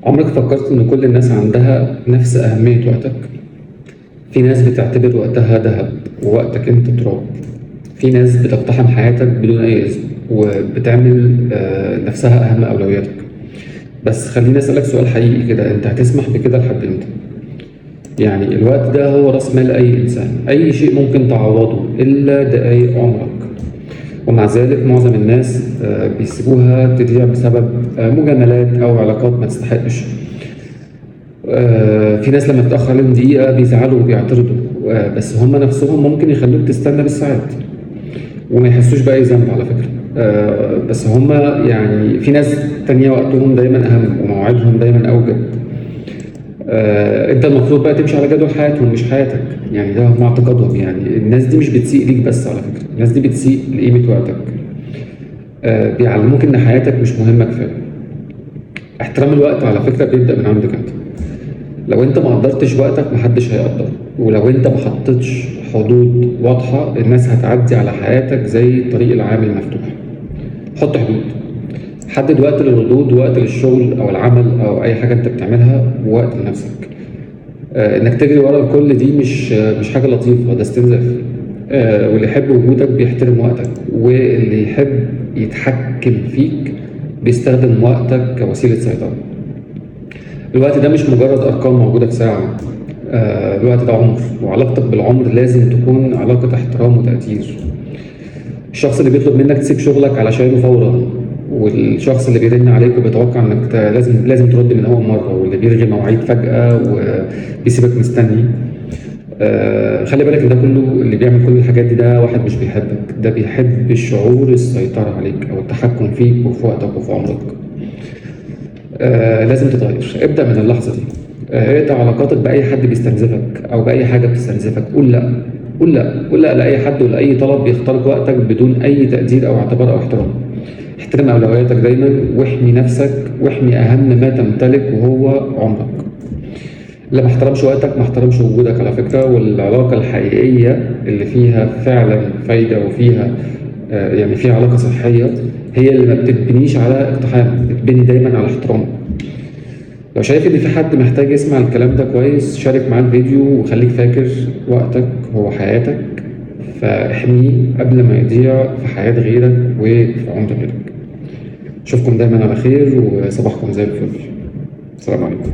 عمرك فكرت إن كل الناس عندها نفس أهمية وقتك؟ في ناس بتعتبر وقتها ذهب ووقتك أنت تراب. في ناس بتقتحم حياتك بدون أي إذن وبتعمل نفسها أهم أولوياتك. بس خليني أسألك سؤال حقيقي كده، أنت هتسمح بكده لحد إمتى؟ يعني الوقت ده هو رأس مال أي إنسان، أي شيء ممكن تعوضه إلا دقايق عمرك. ومع ذلك معظم الناس بيسيبوها تضيع بسبب مجاملات أو علاقات ما تستحقش. في ناس لما تتأخر عليهم دقيقة بيزعلوا وبيعترضوا، بس هم نفسهم ممكن يخلوك تستنى بالساعات وما يحسوش بأي ذنب على فكرة. بس هم يعني في ناس تانية وقتهم دايما أهم ومواعيدهم دايما أوجد. أنت المفروض بقى تمشي على جدول حياتهم مش حياتك، يعني ده هم اعتقادهم. يعني الناس دي مش بتسيء ليك بس على فكرة، الناس دي بتسيء لقيمة وقتك. بيعلموك إن حياتك مش مهمة كفاية. احترام الوقت على فكرة بيبدأ من عندك أنت. لو انت ما قدرتش وقتك محدش هيقدر، ولو انت ما حطيتش حدود واضحة الناس هتعدي على حياتك زي طريق العام المفتوح. حط حدود، حدد وقت للردود ووقت للشغل او العمل او اي حاجة انت بتعملها ووقت لنفسك. انك تجري ورا الكل دي مش حاجة لطيفة، ده استنزاف. واللي يحب وجودك بيحترم وقتك، واللي يحب يتحكم فيك بيستخدم وقتك كوسيلة سيطرة. الوقت ده مش مجرد أرقام موجودة في ساعة. الوقت ده عمر، وعلاقتك بالعمر لازم تكون علاقة احترام وتقدير. الشخص اللي بيطلب منك تسيب شغلك علشانه فورا، والشخص اللي بيرن عليك وبيتوقع انك لازم ترد من اول مره، واللي بيلغي مواعيد فجاه وبيسيبك مستني. خلي بالك ان ده كله، اللي بيعمل كل الحاجات دي ده واحد مش بيحبك، ده بيحب الشعور السيطرة عليك او التحكم فيك وفي وقتك وفي عمرك. لازم تتغير، ابدأ من اللحظة دي. اقطع علاقاتك بأي حد بيستنزفك أو بأي حاجة بتستنزفك. قول لأ، قول لأ، قول لأ لأي حد ولأي طلب بيخترق وقتك بدون أي تقدير أو اعتبار أو احترام. احترم أولوياتك دايما، واحمي نفسك واحمي أهم ما تمتلك وهو عمرك. اللي ما احترمش وقتك ما احترمش وجودك على فكرة. والعلاقة الحقيقية اللي فيها فعلا فايدة وفيها يعني فيها علاقة صحية هي اللي ما بتتبنيش على اقتحام، بتبني دايما على احترام. لو شايف ان في حد محتاج يسمع الكلام ده كويس، شارك معاه الفيديو وخليك فاكر وقتك هو حياتك، فاحميه قبل ما يضيع في حياة غيرك وفي عمر غيرك. اشوفكم دايما على خير وصباحكم زي الفل. السلام عليكم.